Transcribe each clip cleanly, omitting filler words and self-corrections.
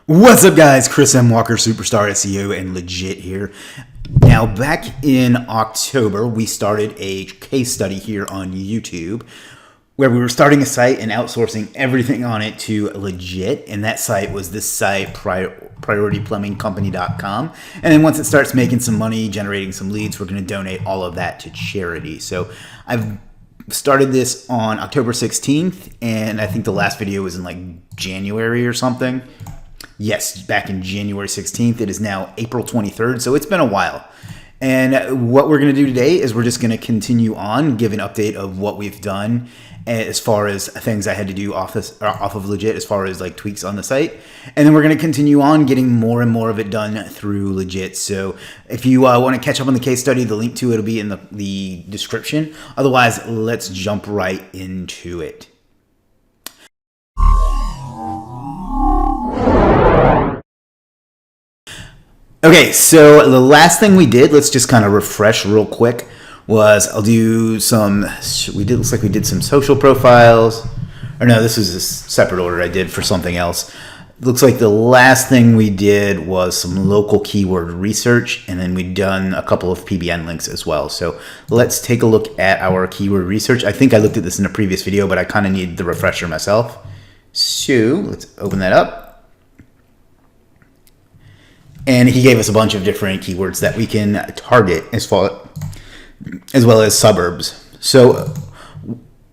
What's up, guys? Chris M. Walker, Superstar SEO and Legiit here. Now, back in October, we started a case study here on YouTube where we were starting a site and outsourcing everything on it to Legiit. And that site was this site, PriorityPlumbingCompany.com. And then once it starts making some money, generating some leads, we're going to donate all of that to charity. So I've started this on October 16th, and I think the last video was in like January or something. Yes, back in January 16th. It is now April 23rd, so it's been a while. And what we're going to do today is we're just going to continue on, give an update of what we've done as far as things I had to do off of Legiit, as far as like tweaks on the site. And then we're going to continue on getting more and more of it done through Legiit. So if you want to catch up on the case study, the link to it will be in the description. Otherwise, let's jump right into it. Okay, so the last thing we did, let's just kind of refresh real quick, was I'll do some, looks like we did some social profiles, or no, this was a separate order I did for something else. Looks like the last thing we did was some local keyword research, and then we'd done a couple of PBN links as well. So let's take a look at our keyword research. I think I looked at this in a previous video, but I kind of need the refresher myself. So let's open that up. And he gave us a bunch of different keywords that we can target as well as suburbs. So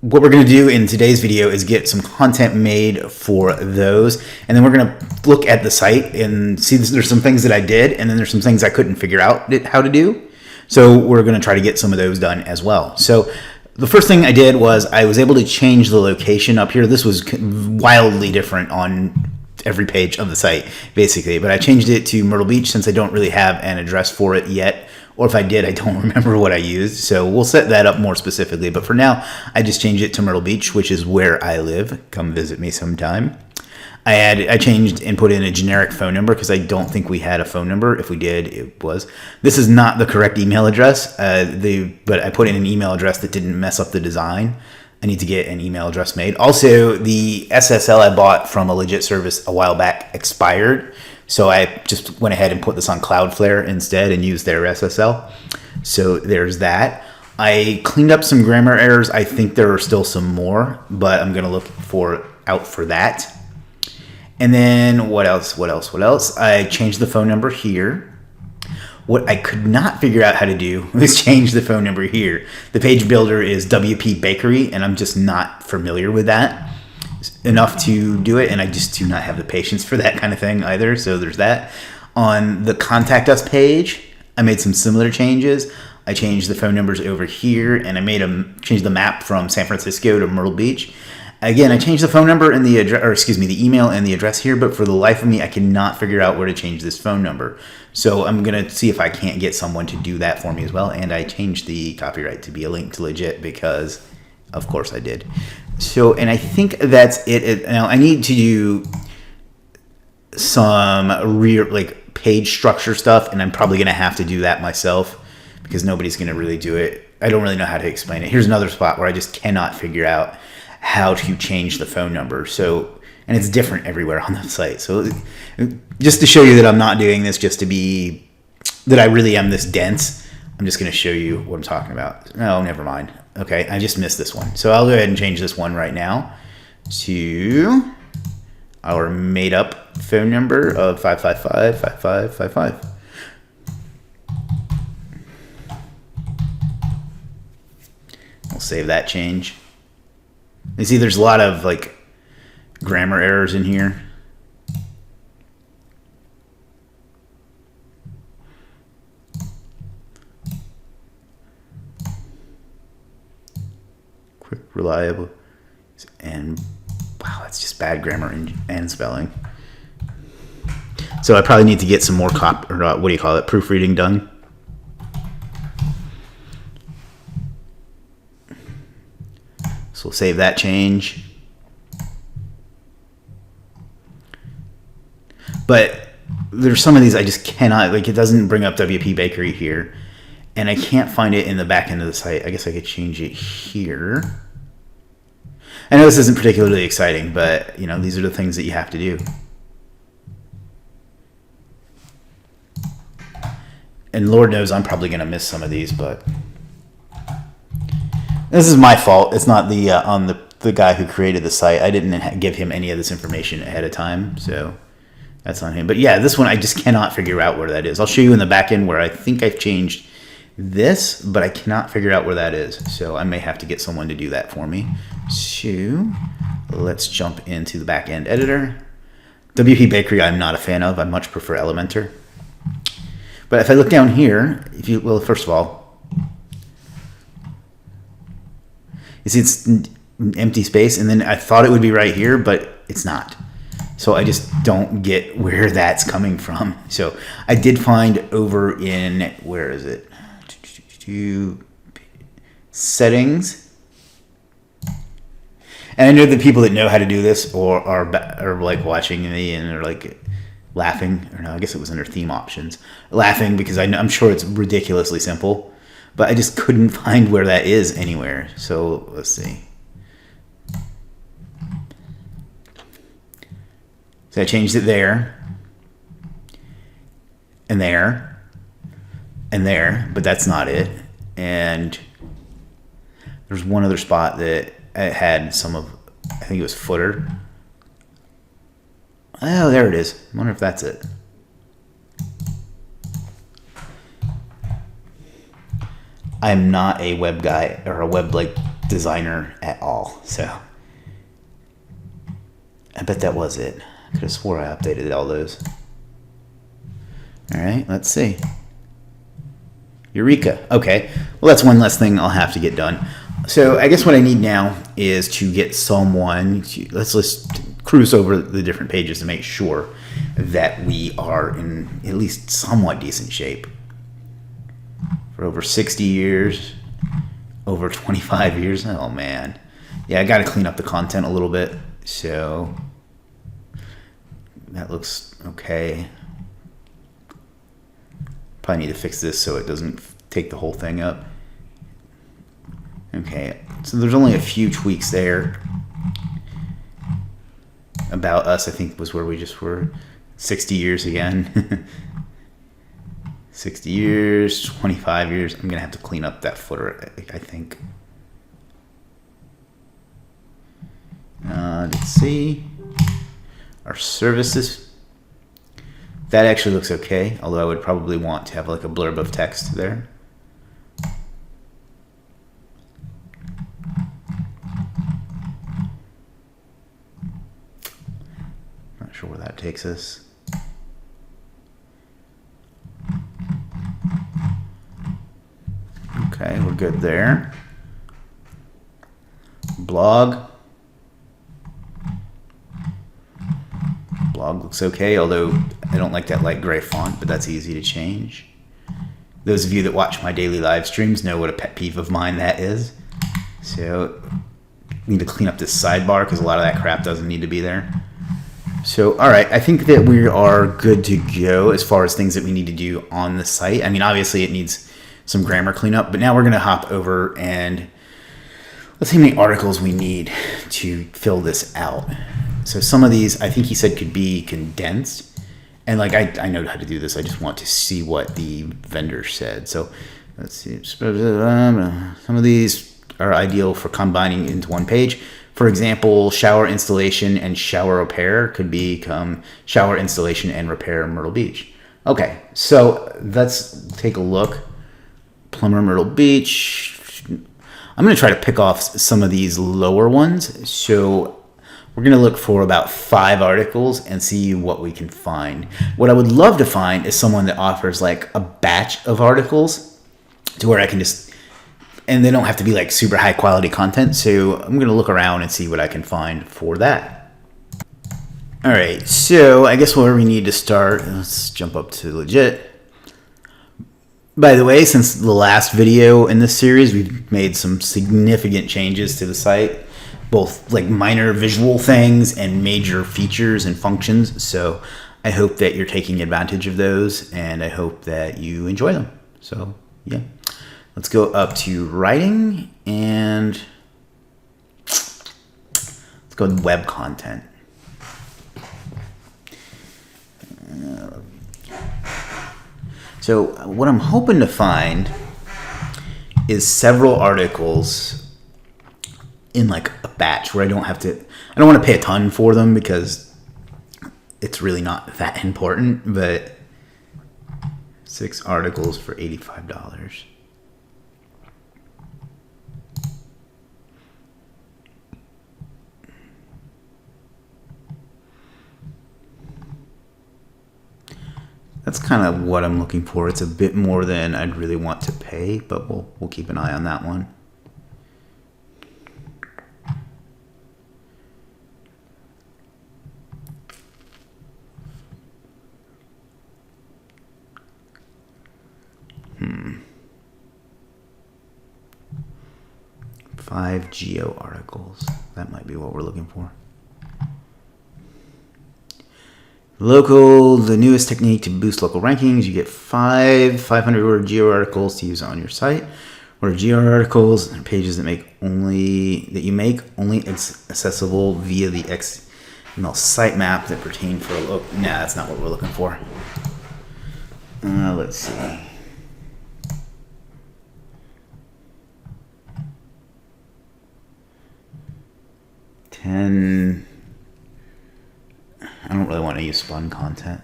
what we're going to do in today's video is get some content made for those. And then we're going to look at the site and see there's some things that I did, and then there's some things I couldn't figure out how to do. So we're going to try to get some of those done as well. So the first thing I did was I was able to change the location up here. This was wildly different on every page of the site, basically, but I changed it to Myrtle Beach since I don't really have an address for it yet, or if I did, I don't remember what I used, so we'll set that up more specifically. But for now, I just changed it to Myrtle Beach, which is where I live. Come visit me sometime. I changed and put in a generic phone number because I don't think we had a phone number. If we did, it was. This is not the correct email address, but I put in an email address that didn't mess up the design. I need to get an email address made. Also, the SSL I bought from a Legiit service a while back expired, so I just went ahead and put this on Cloudflare instead and used their SSL. So there's that. I cleaned up some grammar errors. I think there are still some more, but I'm going to look out for that. And then what else? I changed the phone number here. What I could not figure out how to do was change the phone number here. The page builder is WP Bakery, and I'm just not familiar with that enough to do it, and I just do not have the patience for that kind of thing either, so there's that. On the Contact Us page, I made some similar changes. I changed the phone numbers over here, and I changed the map from San Francisco to Myrtle Beach. Again, I changed the phone number and the email and the address here, but for the life of me, I cannot figure out where to change this phone number. So I'm going to see if I can't get someone to do that for me as well. And I changed the copyright to be a link to Legiit because, of course, I did. So, and I think that's it. Now, I need to do some page structure stuff, and I'm probably going to have to do that myself because nobody's going to really do it. I don't really know how to explain it. Here's another spot where I just cannot figure out how to change the phone number. So, and it's different everywhere on the site. So just to show you that I'm not doing this just to be, that I really am this dense, I'm just going to show you what I'm talking about. Oh, never mind. Okay, I just missed this one. So I'll go ahead and change this one right now to our made up phone number of 555-5555. We'll save that change. You see there's a lot of like grammar errors in here. Quick, reliable, and wow, that's just bad grammar and spelling. So I probably need to get some more proofreading done. So we'll save that change. But there's some of these I just cannot, it doesn't bring up WP Bakery here. And I can't find it in the back end of the site. I guess I could change it here. I know this isn't particularly exciting, but these are the things that you have to do. And Lord knows I'm probably going to miss some of these, but this is my fault. It's not the guy who created the site. I didn't give him any of this information ahead of time, so that's on him. But yeah, this one I just cannot figure out where that is. I'll show you in the back end where I think I've changed this, but I cannot figure out where that is. So I may have to get someone to do that for me. So let's jump into the Backend Editor. WP Bakery I'm not a fan of. I much prefer Elementor. But if I look down here, well, first of all, you see it's empty space, and then I thought it would be right here, but it's not. So I just don't get where that's coming from. So I did find over in, where is it? Settings. And I know the people that know how to do this or are like watching me and are like laughing, or no, I guess it was under theme options, laughing because I'm sure it's ridiculously simple, but I just couldn't find where that is anywhere. So let's see. So I changed it there, and there, and there, but that's not it. And there's one other spot that had some of, I think it was footer. Oh, there it is. I wonder if that's it. I'm not a web guy or a web designer at all, so I bet that was it. I could have swore I updated all those. All right, let's see. Eureka. Okay, well, that's one less thing I'll have to get done. So I guess what I need now is to get someone to, let's just cruise over the different pages to make sure that we are in at least somewhat decent shape. For over 60 years, over 25 years, oh man. Yeah, I got to clean up the content a little bit, so that looks okay. Probably need to fix this so it doesn't take the whole thing up. Okay, so there's only a few tweaks there. About us, I think, was where we just were. 60 years again. 60 years, 25 years. I'm going to have to clean up that footer, I think. Let's see. Our services. That actually looks okay, although I would probably want to have like a blurb of text there. Not sure where that takes us. Okay, we're good there. Blog. Blog looks okay, although I don't like that light gray font, but that's easy to change. Those of you that watch my daily live streams know what a pet peeve of mine that is. So need to clean up this sidebar because a lot of that crap doesn't need to be there. So, all right, I think that we are good to go as far as things that we need to do on the site. I mean, obviously it needs some grammar cleanup, but now we're going to hop over and let's see how many articles we need to fill this out. So some of these, I think he said, could be condensed. And like, I know how to do this. I just want to see what the vendor said. So let's see. Some of these are ideal for combining into one page. For example, shower installation and shower repair could become shower installation and repair Myrtle Beach. Okay, so let's take a look. Plumber Myrtle Beach. I'm going to try to pick off some of these lower ones. So we're going to look for about 5 articles and see what we can find. What I would love to find is someone that offers like a batch of articles to where I can just, and they don't have to be like super high quality content. So I'm going to look around and see what I can find for that. All right, so I guess where we need to start, let's jump up to Legiit. By the way, since the last video in this series, we've made some significant changes to the site, both like minor visual things and major features and functions. So I hope that you're taking advantage of those and I hope that you enjoy them. So yeah, let's go up to writing and let's go to web content. So what I'm hoping to find is several articles in like a batch where I don't want to pay a ton for them because it's really not that important, but 6 articles for $85. That's kind of what I'm looking for. It's a bit more than I'd really want to pay, but we'll keep an eye on that one. Five geo articles. That might be what we're looking for. The newest technique to boost local rankings. You get 500-word geo articles to use on your site. What are geo articles? Pages that you make only accessible via the XML sitemap that pertain for a local. Nah, that's not what we're looking for. Let's see. I don't really want to use spun content.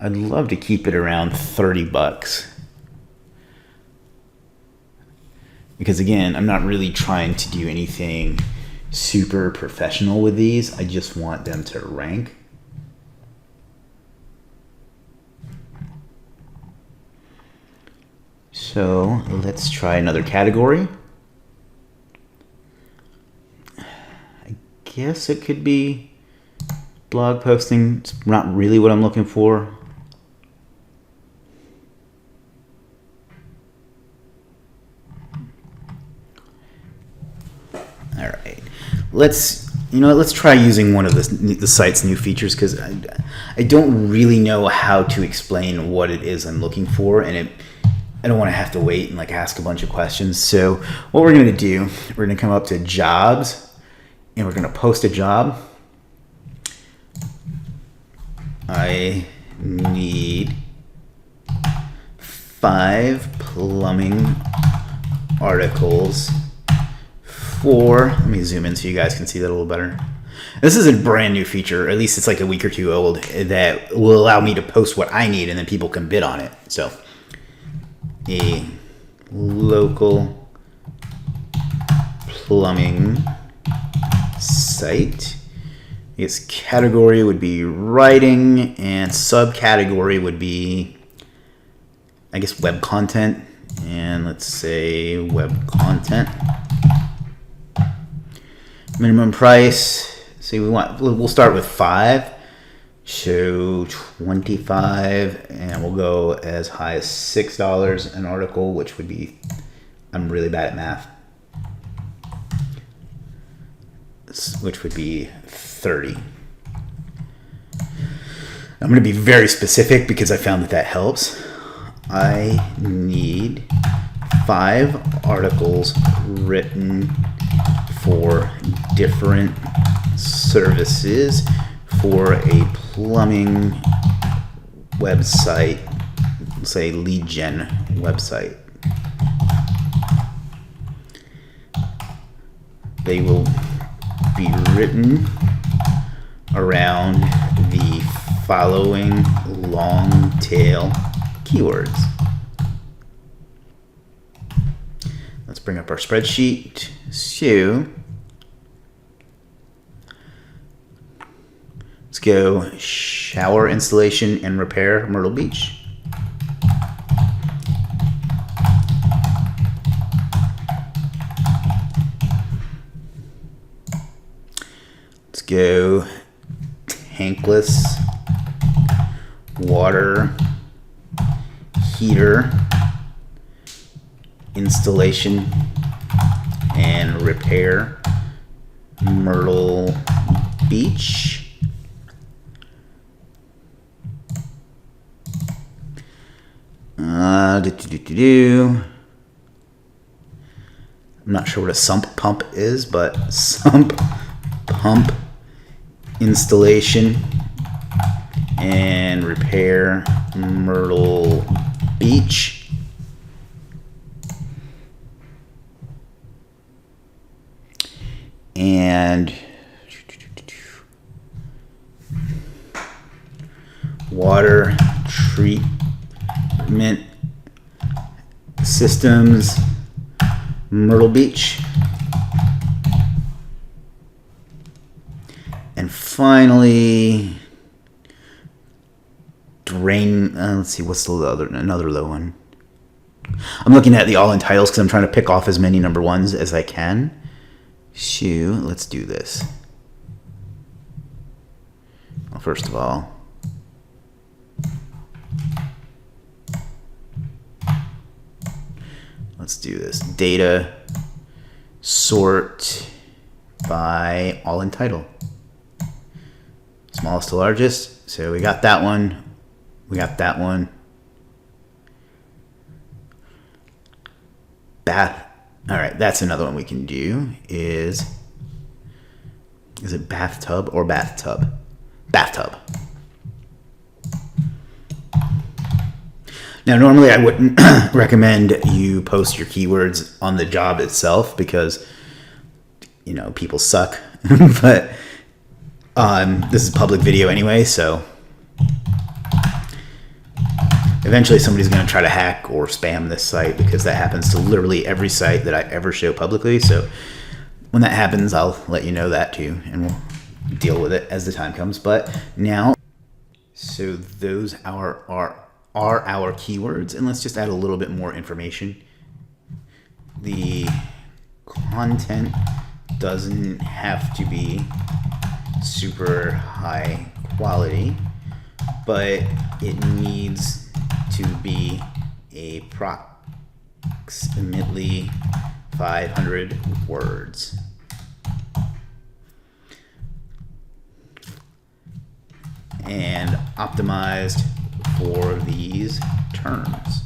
I'd love to keep it around $30. Because again, I'm not really trying to do anything super professional with these. I just want them to rank. So let's try another category. I guess it could be blog posting. It's not really what I'm looking for. All right, let's try using one of the site's new features, because I don't really know how to explain what it is I'm looking for, and I don't want to have to wait and ask a bunch of questions. So what we're going to do, we're going to come up to jobs, and we're going to post a job. I need 5 plumbing articles for, let me zoom in so you guys can see that a little better. This is a brand new feature, at least it's like a week or two old, that will allow me to post what I need and then people can bid on it. So a local plumbing site. Its category would be writing, and subcategory would be, I guess, web content. And let's say web content. Minimum price. See, we'll start with 5. So 25, and we'll go as high as $6 an article, which would be, I'm really bad at math, which would be 30. I'm going to be very specific because I found that helps. I need 5 articles written for different services for a plumbing website, say lead gen website. They will be written around the following long tail keywords. Let's bring up our spreadsheet. So let's go shower installation and repair, Myrtle Beach. Let's go tankless water heater installation and repair, Myrtle Beach. I'm not sure what a sump pump is, but sump pump installation and repair Myrtle Beach. And water treatment systems, Myrtle Beach. And finally, drain, let's see, what's the another low one? I'm looking at the all in titles because I'm trying to pick off as many number ones as I can. Let's do this. Well, first of all, let's do this. Data sort by all in title. Smallest to largest. So we got that one. We got that one. Bath. All right, that's another one we can do. Is it bathtub or bathtub? Bathtub. Now, normally I wouldn't recommend you post your keywords on the job itself because, you know, people suck. But this is public video anyway, so eventually somebody's going to try to hack or spam this site because that happens to literally every site that I ever show publicly. So when that happens, I'll let you know that too, and we'll deal with it as the time comes. But now, so those are our keywords, and let's just add a little bit more information. The content doesn't have to be super high quality, but it needs to be approximately 500 words. And optimized for these terms.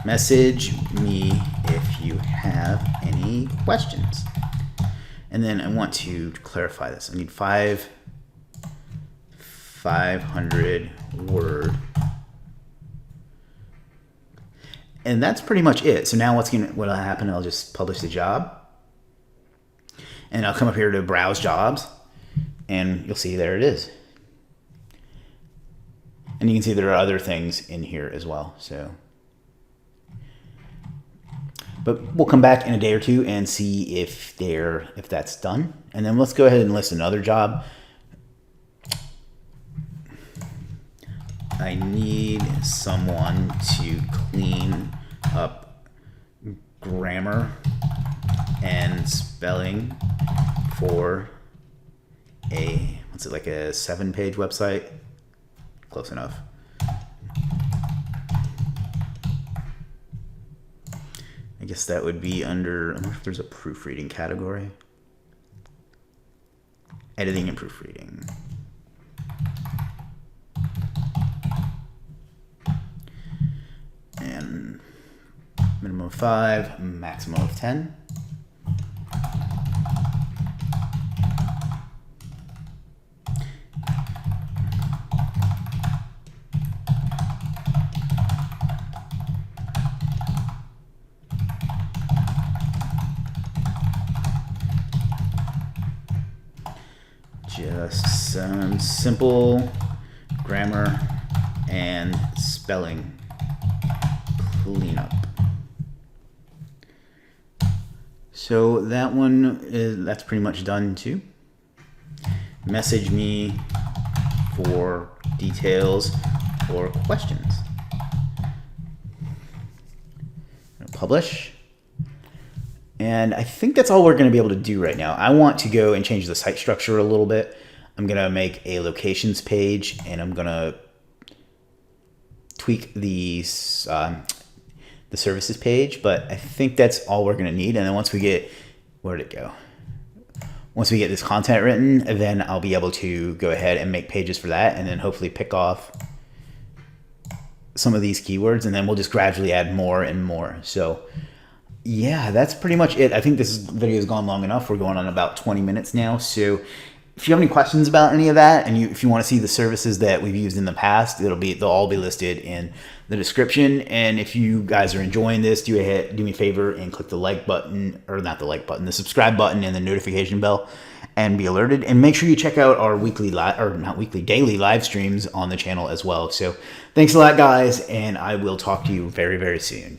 Message me if you have any questions. And then I want to clarify this. I need 500 word. And that's pretty much it. So now what'll happen, I'll just publish the job. And I'll come up here to browse jobs. And you'll see there it is. And you can see there are other things in here as well. But we'll come back in a day or two and see if that's done. And then let's go ahead and list another job. I need someone to clean up grammar and spelling for what's it, like a 7-page website? Close enough. I guess that would be under, I wonder if there's a proofreading category. Editing and proofreading. And minimum of 5, maximum of 10. Just some simple grammar and spelling cleanup. So that that's pretty much done too. Message me for details or questions. Publish. And I think that's all we're going to be able to do right now. I want to go and change the site structure a little bit. I'm going to make a locations page, and I'm going to tweak the services page. But I think that's all we're going to need. And then once we get, where'd it go? Once we get this content written, then I'll be able to go ahead and make pages for that, and then hopefully pick off some of these keywords, and then we'll just gradually add more and more. So yeah, that's pretty much it. I think this video has gone long enough. We're going on about 20 minutes now. So if you have any questions about any of that, and if you want to see the services that we've used in the past, they'll all be listed in the description. And if you guys are enjoying this, do me a favor and click the like button, or not the like button, the subscribe button and the notification bell, and be alerted. And make sure you check out our daily live streams on the channel as well. So thanks a lot, guys, and I will talk to you very, very soon.